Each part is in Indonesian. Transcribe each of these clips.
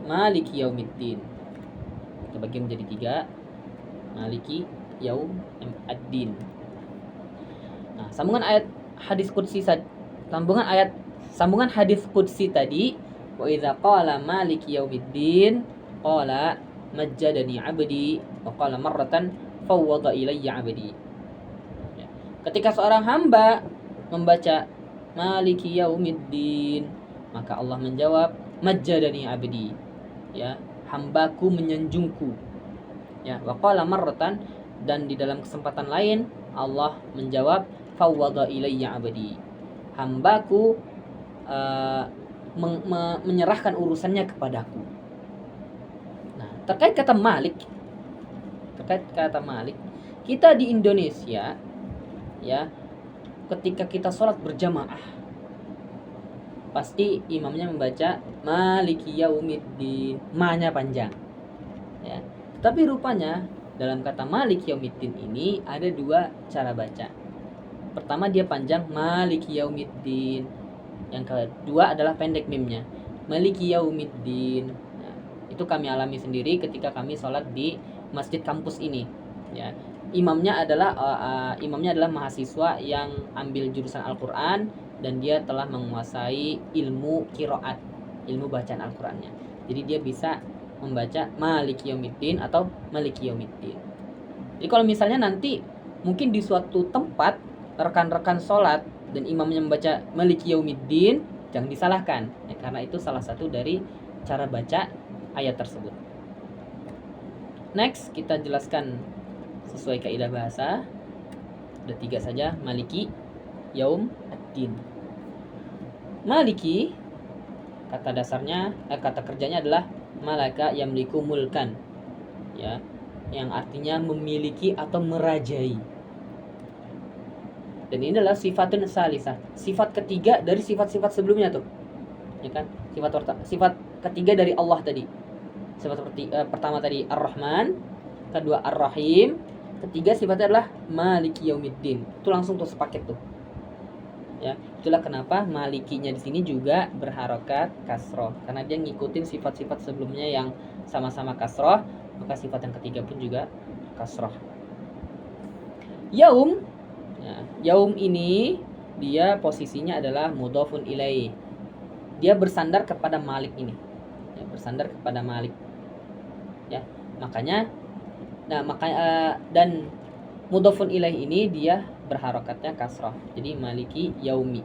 maliki yaumiddin. Kita bagi menjadi 3. Maliki yaumiddin. Nah, sambungan hadis qudsi tadi, wa idza qala maliki yaumiddin qala majjadani 'abdi wa qala marratan fawwada ilayya 'abdi. Ya. Ketika seorang hamba membaca maliki yaumiddin, maka Allah menjawab majjadani 'abdi. Ya, hambaku menyanjungku. Ya, wa qala marratan, dan di dalam kesempatan lain Allah menjawab fawwada ilayya 'abdi. Hambaku menyerahkan urusannya kepadaku. Nah, terkait kata Malik, kita di Indonesia, ya, ketika kita sholat berjamaah, pasti imamnya membaca maliki yaumiddin, ma-nya panjang, ya. Tapi rupanya dalam kata maliki yaumiddin ini ada 2 cara baca. Pertama, dia panjang maliki yaumiddin. Yang kedua adalah pendek mimnya, maliki yaumiddin. Nah, itu kami alami sendiri ketika kami sholat di masjid kampus ini. Ya, imamnya adalah mahasiswa yang ambil jurusan Al-Quran, dan dia telah menguasai ilmu qiraat, ilmu bacaan Al-Qurannya. Jadi dia bisa membaca maliki yaumiddin atau maliki yaumiddin. Jadi kalau misalnya nanti mungkin di suatu tempat rekan-rekan sholat dan imamnya membaca maliki yaumiddin, jangan disalahkan, ya, karena itu salah satu dari cara baca ayat tersebut. Next, kita jelaskan sesuai kaidah bahasa. Ada 3 saja, maliki yaumiddin. Maliki, kata dasarnya, kata kerjanya adalah malaka yamliku mulkan, ya, yang artinya memiliki atau merajai. Dan ini adalah sifatun salisah, sifat ketiga dari sifat-sifat sebelumnya tuh, ya kan? Sifat ketiga dari Allah tadi. Sifat pertama tadi Ar-Rahman, kedua Ar-Rahim, ketiga sifatnya adalah maliki yaumiddin. Itu langsung tuh sepaket tuh. Ya, itulah kenapa malikinya di sini juga berharokat kasroh, karena dia ngikutin sifat-sifat sebelumnya yang sama-sama kasroh, maka sifat yang ketiga pun juga kasroh. Yaum, ya, yaum ini dia posisinya adalah mudhofun ilaih. Dia bersandar kepada Malik ini, ya, bersandar kepada Malik, ya, makanya, dan mudhofun ilaih ini dia berharokatnya kasrah, jadi maliki yaumi,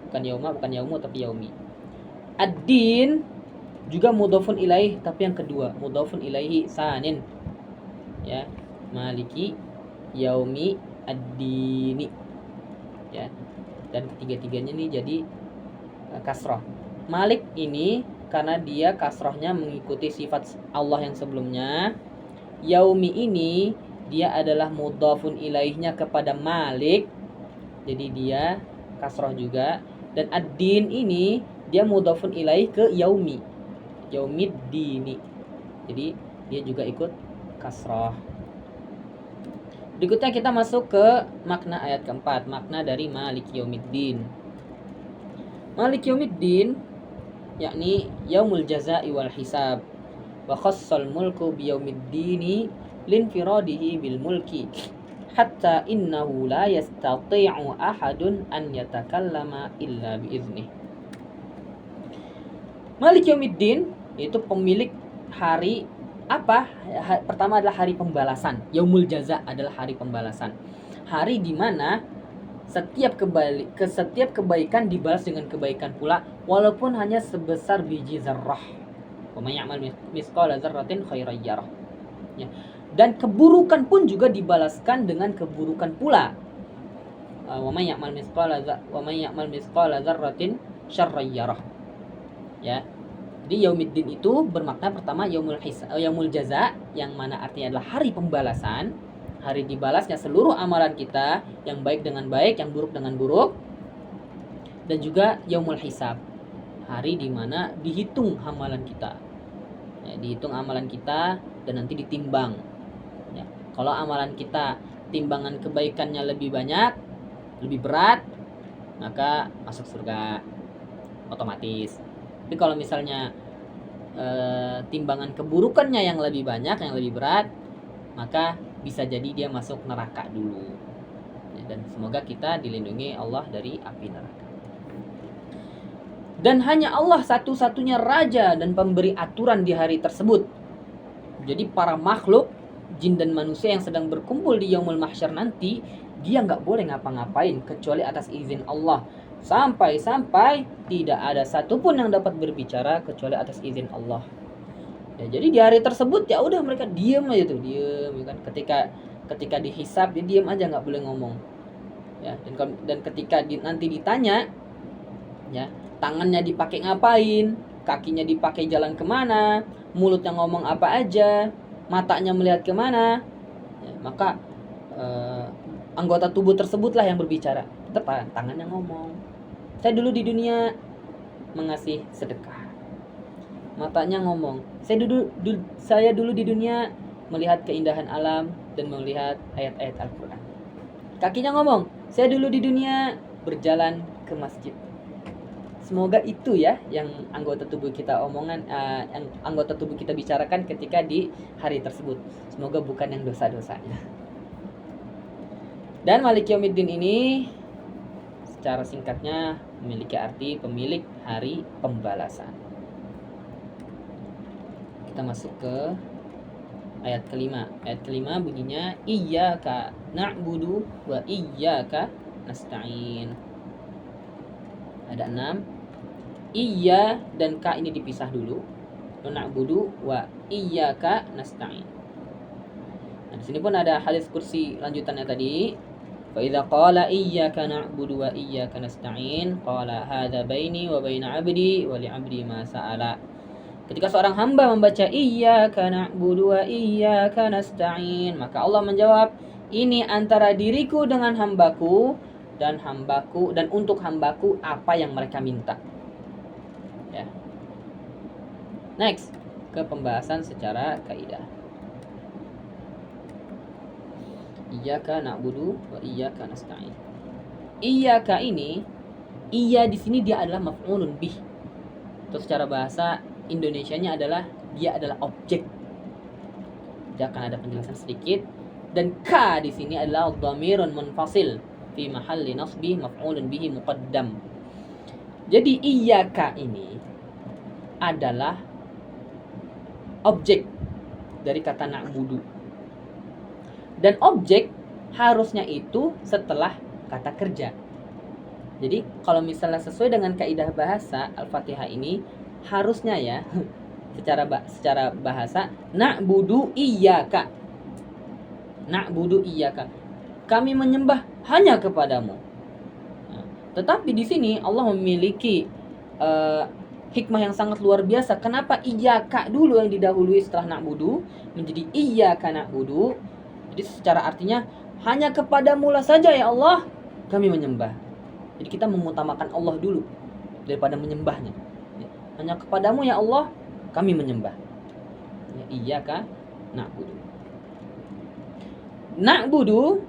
bukan yauma, bukan yaumu, tapi yaumi. Ad-din juga mudhofun ilaih, tapi yang kedua mudhofun ilaihi sanin, ya, maliki yaumi ad-dini, ya, dan ketiga-tiganya nih jadi kasrah. Malik ini karena dia kasrahnya mengikuti sifat Allah yang sebelumnya. Yaumi ini dia adalah mudhafun ilaihnya kepada Malik, jadi dia kasrah juga. Dan ad-din ini dia mudhafun ilaih ke yaumi, yaumiddini, jadi dia juga ikut kasrah. Berikutnya kita masuk ke makna ayat keempat, makna dari maliki yaumiddin. Maliki yaumiddin yakni yaumul jazaa'i wal hisab, wa khassal mulku biyaumiddini linfiradihi bil mulki hatta innahu la yastati'u ahadun an yatakallama illa biiznih. Malik yaumiddin itu pemilik hari apa? Pertama adalah hari pembalasan. Yaumul jaza adalah hari pembalasan, hari di mana setiap kebaikan dibalas dengan kebaikan pula, walaupun hanya sebesar biji zarrah. Wa may ya'mal mithqala dzarratin khairan yarah. Ya. Dan keburukan pun juga dibalaskan dengan keburukan pula. Wa may ya'mal mithqala dzarratin syarran yarah. Ya. Jadi yaumiddin itu bermakna pertama yaumul jaza, yang mana artinya adalah hari pembalasan, hari dibalasnya seluruh amalan kita, yang baik dengan baik, yang buruk dengan buruk. Dan juga yaumul hisab, hari di mana dihitung amalan kita, ya, dihitung amalan kita dan nanti ditimbang, ya. Kalau amalan kita timbangan kebaikannya lebih banyak, lebih berat, maka masuk surga otomatis. Tapi kalau misalnya timbangan keburukannya yang lebih banyak, yang lebih berat, maka bisa jadi dia masuk neraka dulu. Dan semoga kita dilindungi Allah dari api neraka. Dan hanya Allah satu-satunya raja dan pemberi aturan di hari tersebut. Jadi para makhluk, jin dan manusia yang sedang berkumpul di Yaumul Mahsyar nanti, dia nggak boleh ngapa-ngapain kecuali atas izin Allah. Sampai-sampai tidak ada satupun yang dapat berbicara kecuali atas izin Allah. Ya, jadi di hari tersebut ya udah mereka diam aja tuh, diam kan. Ketika dihisab dia diam aja, nggak boleh ngomong. Ya, dan ketika nanti ditanya, ya, tangannya dipakai ngapain, kakinya dipakai jalan kemana, mulutnya ngomong apa aja, matanya melihat kemana, ya, maka anggota tubuh tersebutlah yang berbicara. Tetap tangannya ngomong. Saya dulu di dunia mengasih sedekah. Matanya ngomong. Saya dulu di dunia melihat keindahan alam dan melihat ayat-ayat Al-Quran. Kakinya ngomong. Saya dulu di dunia berjalan ke masjid. Semoga itu ya yang anggota tubuh kita yang anggota tubuh kita bicarakan ketika di hari tersebut. Semoga bukan yang dosa-dosanya. Dan Malik Yaumiddin ini secara singkatnya memiliki arti pemilik hari pembalasan. Kita masuk ke ayat kelima. Ayat kelima bunyinya iyyaka na'budu wa iyyaka nasta'in. Ada 6. Iya dan ka ini dipisah dulu. Na'budu wa iyyaka nasta'in. Nah, di sini pun ada hadis kursi lanjutannya tadi. Fa idza qala iyyaka na'budu wa iyyaka nasta'in qala hadza baini wa baina 'abdi wa li 'abdi ma sa'ala. Ketika seorang hamba membaca iyyaka na'budu wa iyyaka nasta'in, maka Allah menjawab, ini antara diriku dengan hambaku dan untuk hambaku apa yang mereka minta. Ya. Next, ke pembahasan secara kaidah. Iyyaka na'budu wa iyyaka nasta'in. Iyyaka ini, iya di sini dia adalah maf'ulun bih. Terus secara bahasa Indonesianya adalah dia adalah objek. Dia akan ada penjelasan sedikit. Dan ka di sini adalah dhamirun munfasil fi mahalli nasbi maf'ulun bihi muqaddam. Jadi iyyaka ini adalah objek dari kata na'budu. Dan objek harusnya itu setelah kata kerja. Jadi kalau misalnya sesuai dengan kaidah bahasa Al-Fatihah ini harusnya ya secara bahasa na'budu iyyaka. Na'budu iyyaka. Kami menyembah hanya kepadamu. Nah, tetapi di sini Allah memiliki hikmah yang sangat luar biasa. Kenapa iyyaka dulu yang didahului setelah na'budu menjadi iyyaka na'budu? Jadi secara artinya hanya kepadamu lah saja ya Allah kami menyembah. Jadi kita mengutamakan Allah dulu daripada menyembahnya. Hanya kepadamu ya Allah kami menyembah. Ya, iyyaka na'budu. Na'budu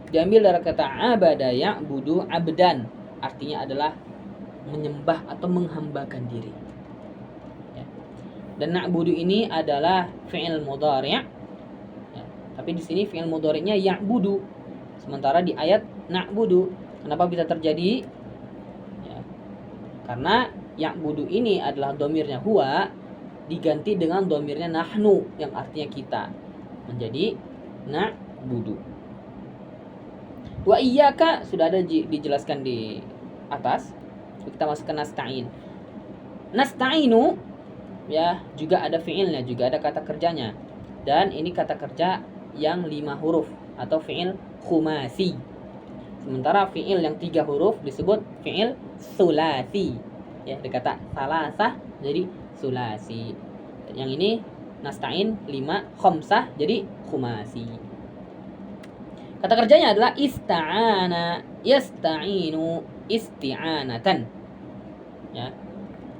diambil dari kata abada ya'budu abdan. Artinya adalah menyembah atau menghambakan diri. Ya. Dan na'budu ini adalah fi'il mudhari'. Ya. Tapi di sini fi'il mudhari'nya ya'budu. Sementara di ayat na'budu. Kenapa bisa terjadi? Ya. Karena ya'budu ini adalah domirnya huwa diganti dengan domirnya nahnu yang artinya kita. Menjadi na'budu. Wa iyyaka sudah ada dijelaskan di atas. Kita masuk ke nasta'in. Nasta'inu ya juga ada fi'ilnya, juga ada kata kerjanya. Dan ini kata kerja yang 5 huruf atau fi'il khumasi. Sementara fi'il yang 3 huruf disebut fi'il sulasi. Ya, ada kata salasah jadi sulasi. Yang ini nasta'in 5 khamsah jadi khumasi. Kata kerjanya adalah ista'ana, yasta'inu, isti'anatan. Ya.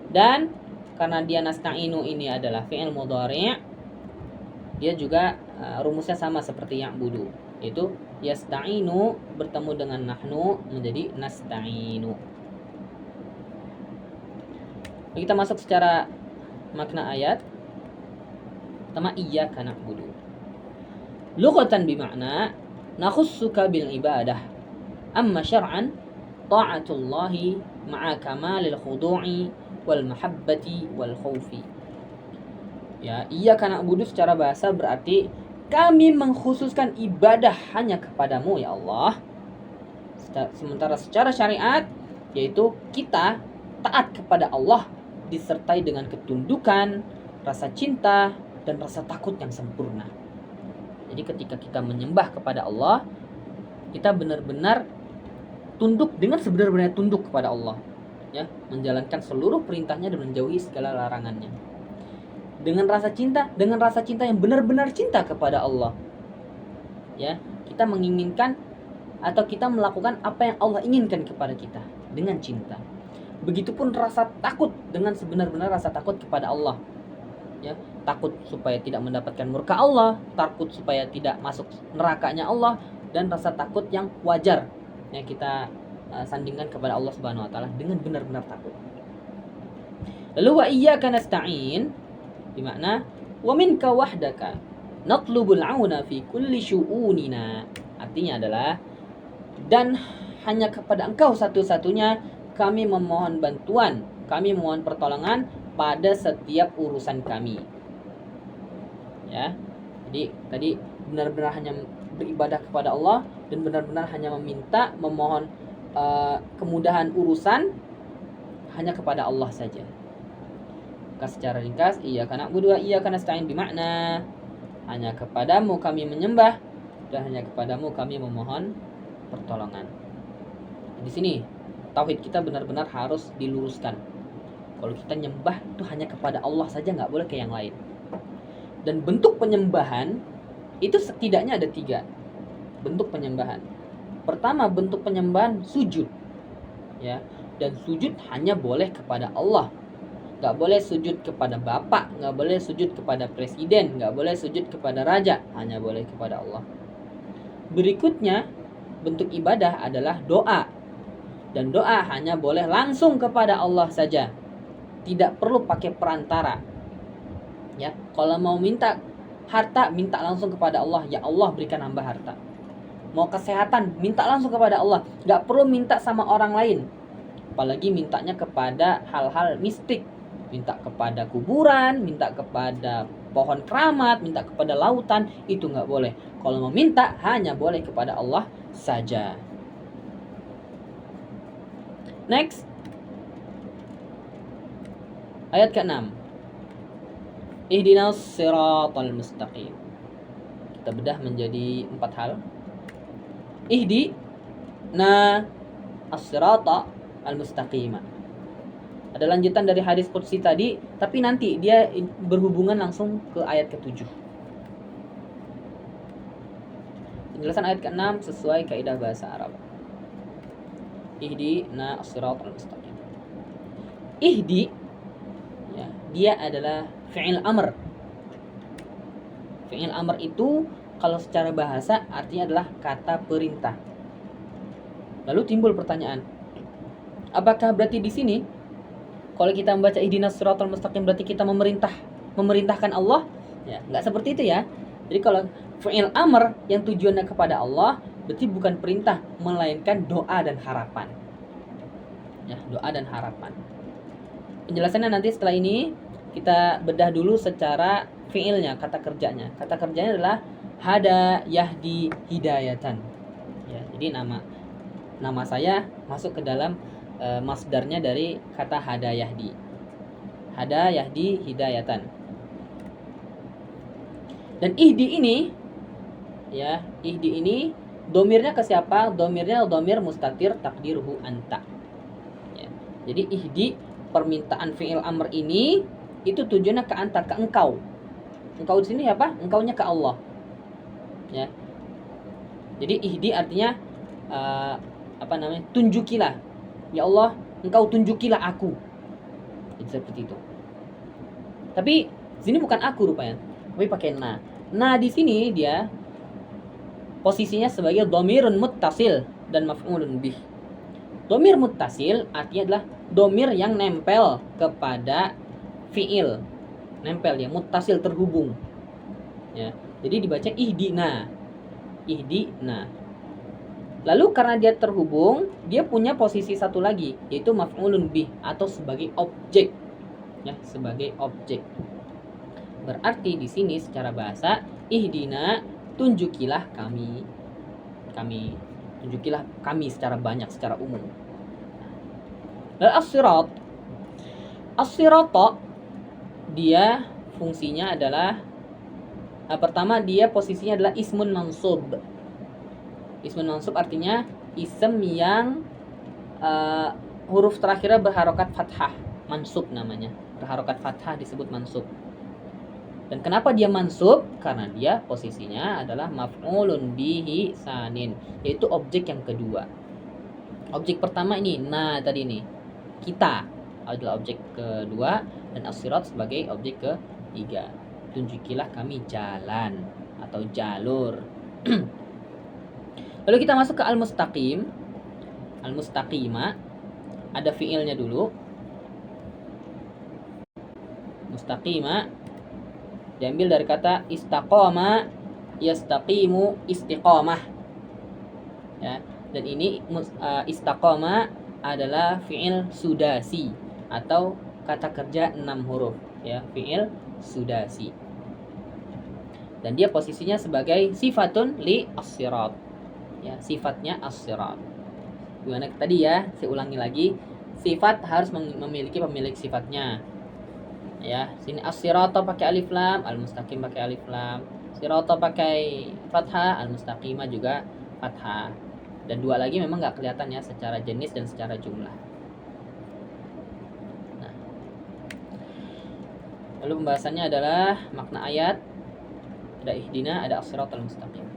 Dan karena dia nasta'inu ini adalah fi'il mudhari', dia juga rumusnya sama seperti ya'budu, yaitu yasta'inu bertemu dengan nahnu menjadi nasta'inu. Kita masuk secara makna ayat pertama iyyaka na'budu. Lughatan bimakna nakhussuka bil ibadah. Amma syar'an ta'atullahi ma'a kamalil khudu'i wal mahabbati wal khaufi. Ya, iyyaka na'budu secara bahasa berarti kami mengkhususkan ibadah hanya kepadamu ya Allah. Sementara secara syariat yaitu kita taat kepada Allah disertai dengan ketundukan, rasa cinta, dan rasa takut yang sempurna. Jadi ketika kita menyembah kepada Allah, kita benar-benar tunduk dengan sebenar-benarnya tunduk kepada Allah, ya, menjalankan seluruh perintahnya dan menjauhi segala larangannya. Dengan rasa cinta yang benar-benar cinta kepada Allah. Ya, kita menginginkan atau kita melakukan apa yang Allah inginkan kepada kita dengan cinta. Begitupun rasa takut dengan sebenar-benar rasa takut kepada Allah. Ya, takut supaya tidak mendapatkan murka Allah, takut supaya tidak masuk nerakanya Allah, dan rasa takut yang wajar yang kita sandingkan kepada Allah Subhanahu wa taala dengan benar-benar takut. Lalu wa iyyaka nasta'in bermakna wa minka wahdaka natlubul auna fi kulli syu'unina. Artinya adalah dan hanya kepada Engkau satu-satunya kami memohon bantuan, kami memohon pertolongan pada setiap urusan kami. Ya. Jadi tadi benar-benar hanya beribadah kepada Allah dan benar-benar hanya memohon kemudahan urusan hanya kepada Allah saja. Maka secara ringkas iyyaka na'budu wa iyyaka nasta'in bermakna hanya kepadamu kami menyembah dan hanya kepadamu kami memohon pertolongan. Di sini tauhid kita benar-benar harus diluruskan. Kalau kita nyembah itu hanya kepada Allah saja, nggak boleh ke yang lain. Dan bentuk penyembahan itu setidaknya ada 3 bentuk penyembahan. Pertama, bentuk penyembahan sujud, ya, dan sujud hanya boleh kepada Allah. Nggak boleh sujud kepada bapak, nggak boleh sujud kepada presiden, nggak boleh sujud kepada raja, hanya boleh kepada Allah. Berikutnya, bentuk ibadah adalah doa. Dan doa hanya boleh langsung kepada Allah saja. Tidak perlu pakai perantara. Ya, kalau mau minta harta, minta langsung kepada Allah. Ya Allah, berikan hamba harta. Mau kesehatan, minta langsung kepada Allah. Gak perlu minta sama orang lain. Apalagi mintanya kepada hal-hal mistik. Minta kepada kuburan, minta kepada pohon keramat, minta kepada lautan. Itu gak boleh. Kalau mau minta, hanya boleh kepada Allah saja. Next, ayat ke-6. Ihdinas siratal mustaqim. Kita bedah menjadi 4 hal. Ihdina as-sirata al-mustaqima. Ada lanjutan dari hadis qudsi tadi, tapi nanti dia berhubungan langsung ke ayat ke-7. Penjelasan ayat ke-6 sesuai kaidah bahasa Arab. Ihdina as-siratal mustaqim. Ihdi, ya, dia adalah fi'il amr. Fi'il amr itu kalau secara bahasa artinya adalah kata perintah. Lalu timbul pertanyaan, apakah berarti di sini kalau kita membaca ihdinas siratal mustaqim berarti kita memerintahkan Allah? Ya, enggak seperti itu ya. Jadi kalau fi'il amr yang tujuannya kepada Allah berarti bukan perintah, melainkan doa dan harapan. Ya, doa dan harapan. Penjelasannya nanti setelah ini kita bedah dulu secara fi'ilnya, kata kerjanya. Kata kerjanya adalah hada yahdi hidayatan. Ya, jadi nama saya masuk ke dalam masdarnya dari kata hada yahdi. Hada yahdi hidayatan. Dan ihdi ini, ya, ihdi ini domirnya ke siapa? Domirnya domir mustatir takdiruhu anta. Ya. Jadi ihdi, permintaan fi'il amr ini itu tujuannya ke anta, ke engkau. Engkau di sini apa? Engkaunya ke Allah. Ya. Jadi ihdi artinya tunjukilah. Ya Allah, engkau tunjukilah aku. Jadi seperti itu. Tapi sini bukan aku rupanya, tapi pakai na. Nah, di sini dia posisinya sebagai dhamirun muttasil dan maf'ulun bih. Dhamir muttasil artinya adalah dhamir yang nempel kepada fi'il. nempel ya, muttasil, terhubung ya. Jadi dibaca ihdina. Lalu karena dia terhubung, dia punya posisi satu lagi, yaitu maf'ulun bih atau sebagai objek ya, sebagai objek. Berarti di sini secara bahasa ihdina, tunjukilah kami. Tunjukilah kami secara banyak, secara umum. Lalu as-sirat dia fungsinya adalah pertama, dia posisinya adalah ismun mansub. Ismun mansub artinya ism yang huruf terakhirnya berharokat fathah, mansub namanya. Berharokat fathah disebut mansub. Dan kenapa dia mansub? Karena dia posisinya adalah maf'ulun bihi sanin, yaitu objek yang kedua. Objek pertama ini, tadi ini, kita adalah objek kedua, dan as-sirat sebagai objek ketiga. Tunjukilah kami jalan atau jalur. Lalu kita masuk ke al-mustaqim. Al-mustaqima, ada fiilnya dulu. Mustaqima diambil dari kata istaqama, yastaqimu, istiqamah ya. Dan ini istaqama adalah fiil sudasi atau kata kerja 6 huruf ya, fiil sudasi. Dan dia posisinya sebagai sifatun li as-sirat ya, sifatnya as-sirat. Gimana tadi ya, saya ulangi lagi. Sifat harus memiliki pemilik sifatnya ya. Sini as-sirata pakai alif lam, al-mustaqim pakai alif lam. Sirata pakai fathah, al-mustaqimah juga fathah. Dan dua lagi memang nggak kelihatan ya secara jenis dan secara jumlah. Nah, lalu pembahasannya adalah makna ayat. Ada ihdina, ada as-siratal mustaqim.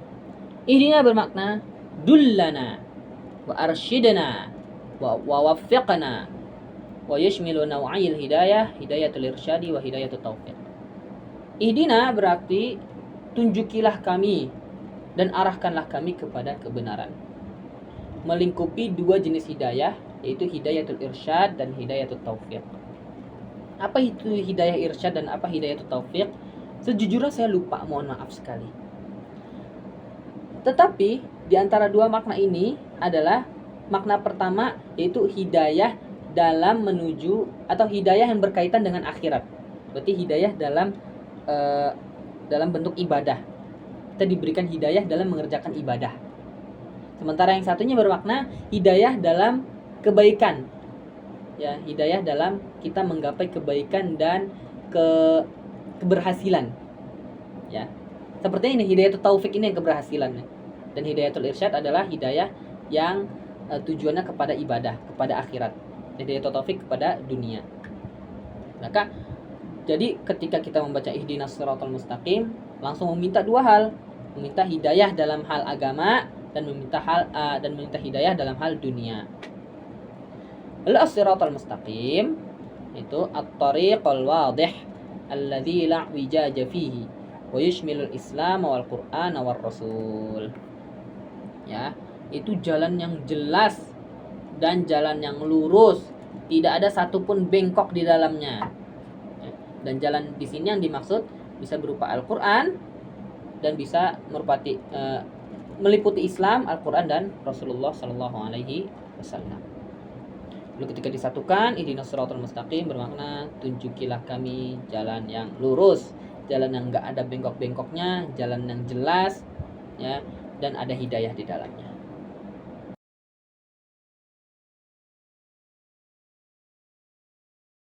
Ihdina bermakna dullana wa arsyidna wa waffiqna wa yashmilu naw'ayil hidayah, hidayatul irsyadi wa hidayatul taufiq. Ihdina berarti tunjukilah kami dan arahkanlah kami kepada kebenaran. Melingkupi dua jenis hidayah, yaitu hidayatul irsyad dan hidayatul taufiq. Apa itu hidayah irsyad dan apa hidayatul taufiq? Sejujurnya saya lupa, mohon maaf sekali. Tetapi di antara dua makna ini adalah makna pertama, yaitu hidayah dalam menuju atau hidayah yang berkaitan dengan akhirat. Berarti hidayah dalam bentuk ibadah. Kita diberikan hidayah dalam mengerjakan ibadah. Sementara yang satunya bermakna hidayah dalam kebaikan. Ya, hidayah dalam kita menggapai kebaikan dan keberhasilan. Ya. Seperti ini hidayatul taufik, ini yang keberhasilan. Dan hidayatul irsyad adalah hidayah yang tujuannya kepada ibadah, kepada akhirat. Hidayatul taufik kepada dunia. Maka jadi ketika kita membaca ihdinas siratal mustaqim, langsung meminta dua hal, meminta hidayah dalam hal agama dan meminta hidayah dalam hal dunia. Lalu as-siratal mustaqim itu at-tariqul wadih alladzi la wijaja fihi wa yushmilul islam wal qur'an wal rasul. Ya, itu jalan yang jelas dan jalan yang lurus, tidak ada satupun bengkok di dalamnya. Dan jalan di sini yang dimaksud bisa berupa Al-Qur'an dan bisa meliputi Islam, Al-Qur'an dan Rasulullah sallallahu alaihi wasallam. Lalu ketika disatukan, ihdinas siratal mustaqim bermakna tunjukilah kami jalan yang lurus, jalan yang enggak ada bengkok-bengkoknya, jalan yang jelas ya, dan ada hidayah di dalamnya.